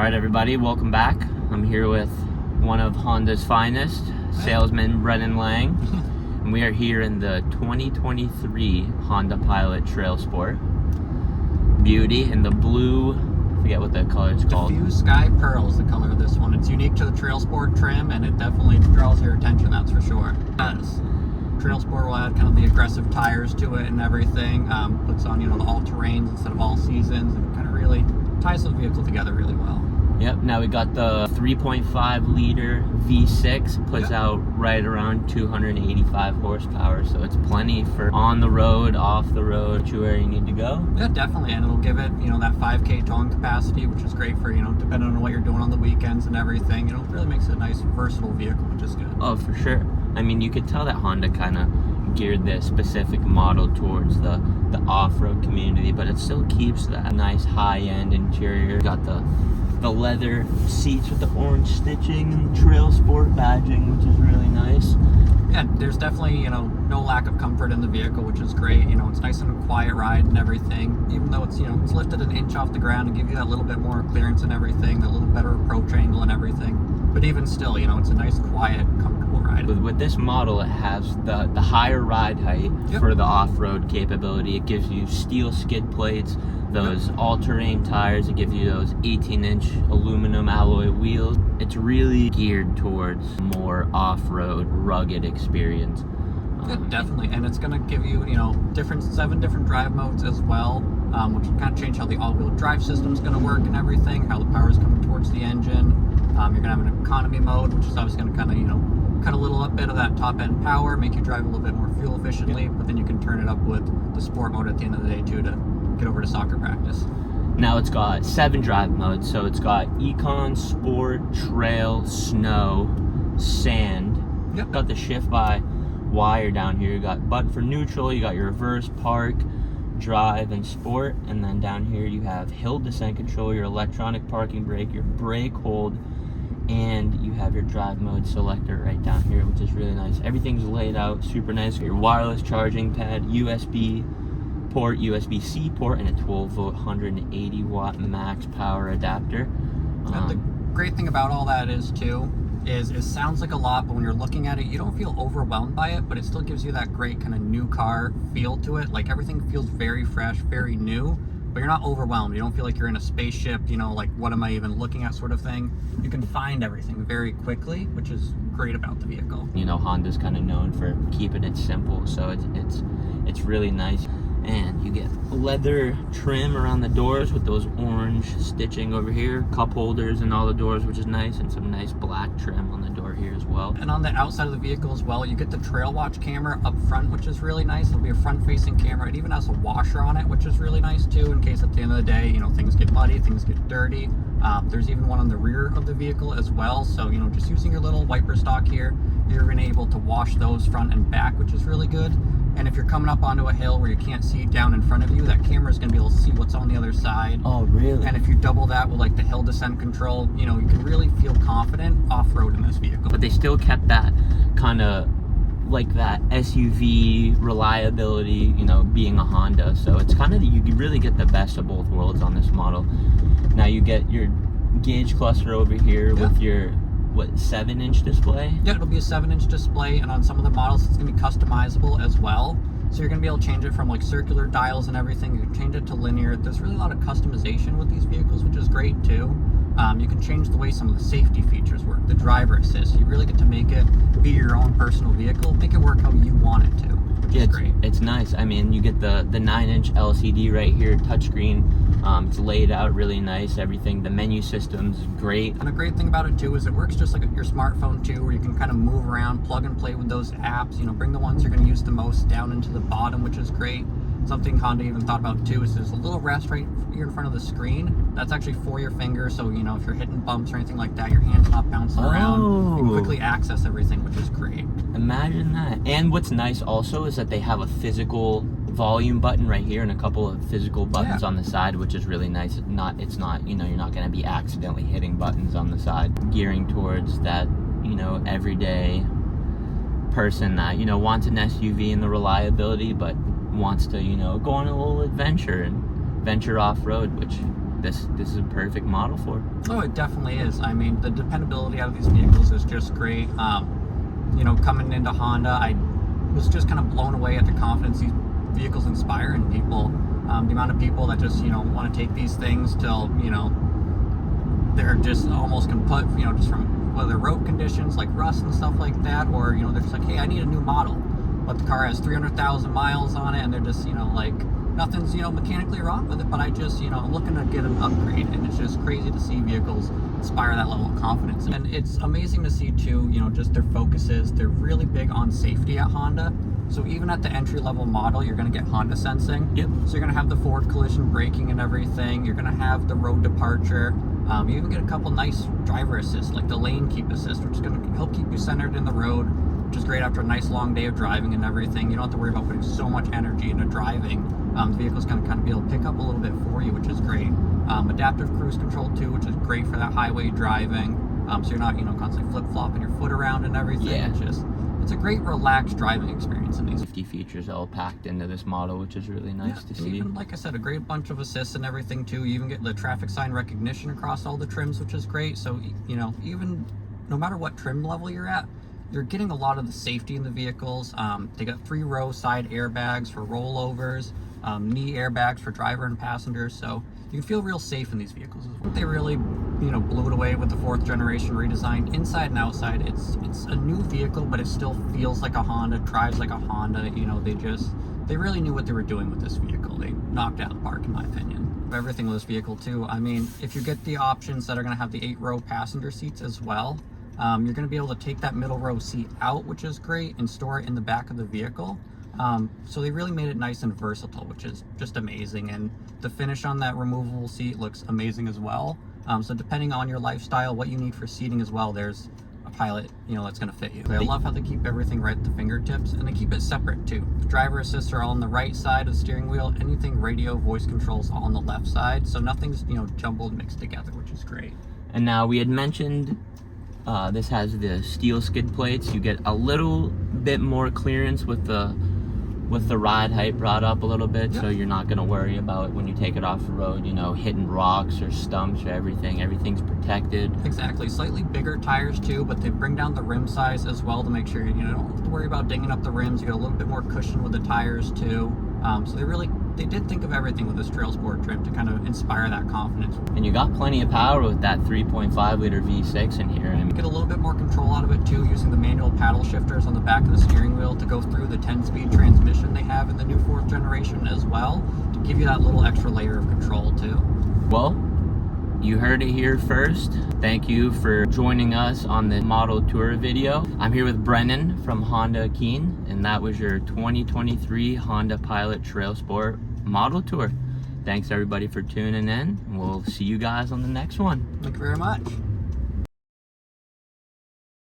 Alright everybody, welcome back. I'm here with one of Honda's finest, salesman Brennan Lang. And we are here in the 2023 Honda Pilot TrailSport. Beauty in the blue, I forget what that color is called. Diffuse Sky Pearl is the color of this one. It's unique to the TrailSport trim and it definitely draws your attention, that's for sure. TrailSport will add kind of the aggressive tires to it and everything. Puts on, the all-terrains instead of all-seasons, and kind of really ties the vehicle together really well. Yep, now we got the 3.5 liter V6, puts out right around 285 horsepower, so it's plenty for on the road, off the road, to where you need to go. Yeah, definitely, and it'll give it, that 5K towing capacity, which is great for, depending on what you're doing on the weekends and everything. It really makes it a nice, versatile vehicle, which is good. Oh, for sure. I mean, you could tell that Honda kind of geared this specific model towards the off-road community, but it still keeps that nice high-end interior. Got the leather seats with the orange stitching and the TrailSport badging, which is really nice. Yeah, there's definitely, no lack of comfort in the vehicle, which is great. It's nice and a quiet ride and everything, even though it's, it's lifted an inch off the ground to give you that little bit more clearance and everything, a little better approach angle and everything. But even still, it's a nice, quiet, comfortable ride. With this model, it has the higher ride height for the off-road capability. It gives you steel skid plates, those all-terrain tires. It gives you those 18-inch aluminum alloy wheels. It's really geared towards more off-road, rugged experience. Yeah, definitely, and it's going to give you, 7 different drive modes as well, which will kind of change how the all-wheel drive system is going to work and everything, how the power is coming towards the engine. You're going to have an economy mode, which is obviously going to kind of, cut a little bit of that top-end power, make you drive a little bit more fuel efficiently, but then you can turn it up with the sport mode at the end of the day, too, to get over to soccer practice. Now it's got 7 drive modes, so it's got Econ, Sport, Trail, Snow, Sand. Yep. Got the shift by wire down here. You got button for neutral, you got your reverse, park, drive, and sport, and then down here you have hill descent control, your electronic parking brake, your brake hold, and you have your drive mode selector right down here, which is really nice. Everything's laid out super nice. Your wireless charging pad, USB port, USB-C port, and a 12-volt 180-watt max power adapter. The great thing about all that is too is it sounds like a lot, but when you're looking at it, you don't feel overwhelmed by it, but it still gives you that great kind of new car feel to it. Like everything feels very fresh, very new, but you're not overwhelmed. You don't feel like you're in a spaceship, like what am I even looking at sort of thing. You can find everything very quickly, which is great about the vehicle. Honda's kind of known for keeping it simple, so it's really nice. And you get leather trim around the doors with those orange stitching over here, cup holders and all the doors, which is nice, and some nice black trim on the door here as well. And on the outside of the vehicle as well, you get the Trail Watch camera up front, which is really nice. It'll be a front-facing camera. It even has a washer on it, which is really nice too, in case at the end of the day, things get muddy, things get dirty. There's even one on the rear of the vehicle as well. So, just using your little wiper stock here, you're going to be able to wash those front and back, which is really good. And if you're coming up onto a hill where you can't see down in front of you, that camera is going to be able to see what's on the other side. Oh, really? And if you double that with the hill descent control, you can really feel confident off-road in this vehicle. But they still kept that kind of like that SUV reliability, being a Honda. So it's kind of, you really get the best of both worlds on this model. Now you get your gauge cluster over here with your 7-inch display? Yeah, it'll be a 7-inch display, and on some of the models it's going to be customizable as well. So you're going to be able to change it from circular dials and everything. You can change it to linear. There's really a lot of customization with these vehicles, which is great too. You can change the way some of the safety features work, the driver assist. You really get to make it be your own personal vehicle, make it work how you want it to, which is great. It's nice. I mean, you get the 9-inch LCD right here, touchscreen. It's laid out really nice, everything. The menu system's great. And the great thing about it too is it works just like your smartphone too, where you can kind of move around, plug and play with those apps, bring the ones you're going to use the most down into the bottom, which is great. Something Honda even thought about too is there's a little rest right here in front of the screen. That's actually for your fingers, so if you're hitting bumps or anything like that, your hand's not bouncing around. You can quickly access everything, which is great. Imagine that. And what's nice also is that they have a physical volume button right here and a couple of physical buttons on the side, which is really nice. It's not you're not going to be accidentally hitting buttons on the side. Gearing towards that, everyday person that, wants an SUV and the reliability, but wants to, go on a little adventure and venture off-road, which this is a perfect model for. Oh, it definitely is. I mean, the dependability out of these vehicles is just great. You know, coming into Honda, I was just kind of blown away at the confidence these vehicles inspire in people. The amount of people that just, you know, want to take these things till, you know, they're just almost kaput, you know, just from whether road conditions like rust and stuff like that, or, you know, they're just like, hey, I need a new model. But the car has 300,000 miles on it, and they're just, you know, like, nothing's, you know, mechanically wrong with it, but I just, you know, I'm looking to get an upgrade, and it's just crazy to see vehicles inspire that level of confidence. And it's amazing to see too, you know, just their focuses. They're really big on safety at Honda. So even at the entry-level model, you're going to get Honda sensing. Yep. So you're going to have the forward collision braking and everything. You're going to have the road departure. You even get a couple nice driver assists, like the lane keep assist, which is going to help keep you centered in the road, which is great after a nice long day of driving and everything. You don't have to worry about putting so much energy into driving. The vehicle's going to kind of be able to pick up a little bit for you, which is great. Adaptive cruise control too, which is great for that highway driving. So you're not, you know, constantly flip-flopping your foot around and everything. Yeah. It's a great relaxed driving experience in these. 50 features all packed into this model, which is really nice to see. Even, like I said, a great bunch of assists and everything too. You even get the traffic sign recognition across all the trims, which is great. So, you know, even no matter what trim level you're at, you're getting a lot of the safety in the vehicles. They got 3-row side airbags for rollovers, knee airbags for driver and passengers. So you can feel real safe in these vehicles. They really, you know, blew it away with the 4th generation redesigned inside and outside. It's a new vehicle, but it still feels like a Honda, drives like a Honda. You know, they really knew what they were doing with this vehicle. They knocked it out of the park, in my opinion. Everything with this vehicle too. I mean, if you get the options that are going to have the 8-row passenger seats as well, you're going to be able to take that middle row seat out, which is great, and store it in the back of the vehicle. So they really made it nice and versatile, which is just amazing. And the finish on that removable seat looks amazing as well. So depending on your lifestyle, what you need for seating as well, there's a Pilot, you know, that's going to fit you. I love how they keep everything right at the fingertips, and they keep it separate too. Driver assists are all on the right side of the steering wheel. Anything radio, voice controls all on the left side. So nothing's, you know, jumbled, mixed together, which is great. And now we had mentioned this has the steel skid plates. You get a little bit more clearance with the ride height brought up a little bit, so you're not going to worry about when you take it off the road, you know, hitting rocks or stumps or everything. Everything's protected. Exactly. Slightly bigger tires too, but they bring down the rim size as well to make sure you don't have to worry about dinging up the rims. You get a little bit more cushion with the tires too. So they did think of everything with this TrailSport trim to kind of inspire that confidence. And you got plenty of power with that 3.5 liter V6 in here. You get a little bit more control out of it too, using the manual paddle shifters on the back of the steering wheel to go through the 10-speed transmission they have in the new 4th generation as well, to give you that little extra layer of control too. Well, you heard it here first. Thank you for joining us on the model tour video. I'm here with Brennan from Honda of Keene, and that was your 2023 Honda Pilot TrailSport model tour. Thanks everybody for tuning in. We'll see you guys on the next one. Thank you very much.